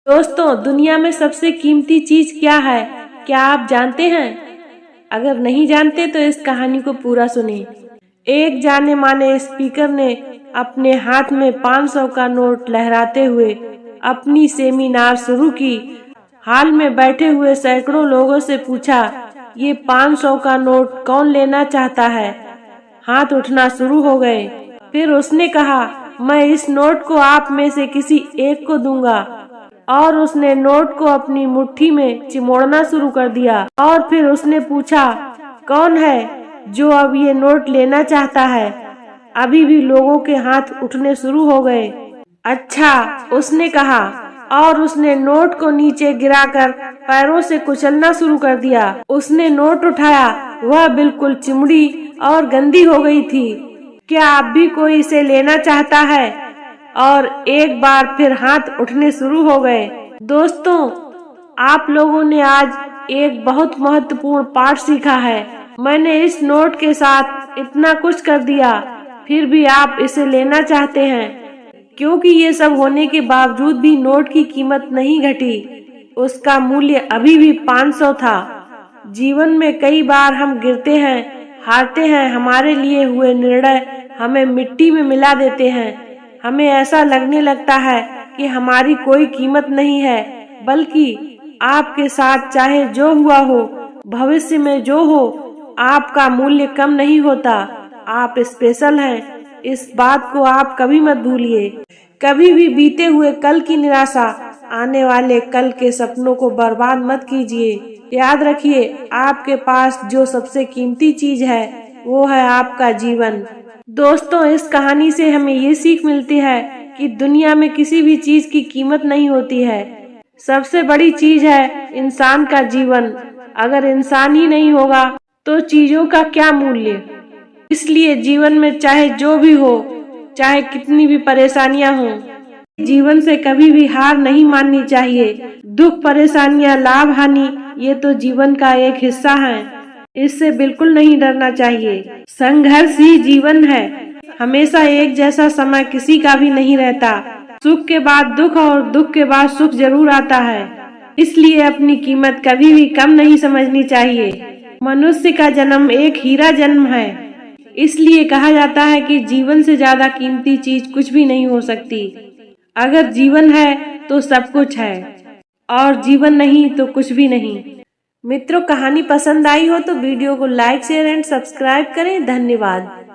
दोस्तों, दुनिया में सबसे कीमती चीज क्या है, क्या आप जानते हैं? अगर नहीं जानते तो इस कहानी को पूरा सुनिए। एक जाने माने स्पीकर ने अपने हाथ में 500 का नोट लहराते हुए अपनी सेमिनार शुरू की। हाल में बैठे हुए सैकड़ों लोगों से पूछा, ये 500 का नोट कौन लेना चाहता है? हाथ उठना शुरू हो गए। फिर उसने कहा, मैं इस नोट को आप में से किसी एक को दूंगा। और उसने नोट को अपनी मुट्ठी में चिमोड़ना शुरू कर दिया। और फिर उसने पूछा, कौन है जो अब ये नोट लेना चाहता है? अभी भी लोगों के हाथ उठने शुरू हो गए। अच्छा, उसने कहा, और उसने नोट को नीचे गिराकर पैरों से कुचलना शुरू कर दिया। उसने नोट उठाया, वह बिल्कुल चिमड़ी और गंदी हो गई थी। क्या अब भी कोई इसे लेना चाहता है? और एक बार फिर हाथ उठने शुरू हो गए। दोस्तों, आप लोगों ने आज एक बहुत महत्वपूर्ण पाठ सीखा है। मैंने इस नोट के साथ इतना कुछ कर दिया, फिर भी आप इसे लेना चाहते हैं, क्योंकि ये सब होने के बावजूद भी नोट की कीमत नहीं घटी। उसका मूल्य अभी भी 500 था। जीवन में कई बार हम गिरते हैं, हारते हैं, हमारे लिए हुए निर्णय हमें मिट्टी में मिला देते हैं। हमें ऐसा लगने लगता है कि हमारी कोई कीमत नहीं है, बल्कि आपके साथ चाहे जो हुआ हो, भविष्य में जो हो, आपका मूल्य कम नहीं होता। आप स्पेशल हैं, इस बात को आप कभी मत भूलिए। कभी भी बीते हुए कल की निराशा, आने वाले कल के सपनों को बर्बाद मत कीजिए। याद रखिए, आपके पास जो सबसे कीमती चीज है वो है आपका जीवन। दोस्तों, इस कहानी से हमें ये सीख मिलती है कि दुनिया में किसी भी चीज की कीमत नहीं होती है। सबसे बड़ी चीज है इंसान का जीवन। अगर इंसान ही नहीं होगा तो चीजों का क्या मूल्य? इसलिए जीवन में चाहे जो भी हो, चाहे कितनी भी परेशानियां हो, जीवन से कभी भी हार नहीं माननी चाहिए। दुख, परेशानियां, लाभ, हानि, ये तो जीवन का एक हिस्सा है। इससे बिल्कुल नहीं डरना चाहिए। संघर्ष ही जीवन है। हमेशा एक जैसा समय किसी का भी नहीं रहता। सुख के बाद दुख और दुख के बाद सुख जरूर आता है। इसलिए अपनी कीमत कभी भी कम नहीं समझनी चाहिए। मनुष्य का जन्म एक हीरा जन्म है। इसलिए कहा जाता है कि जीवन से ज्यादा कीमती चीज कुछ भी नहीं हो सकती। अगर जीवन है तो सब कुछ है, और जीवन नहीं तो कुछ भी नहीं। मित्रों, कहानी पसंद आई हो तो वीडियो को लाइक, शेयर एंड सब्सक्राइब करें। धन्यवाद।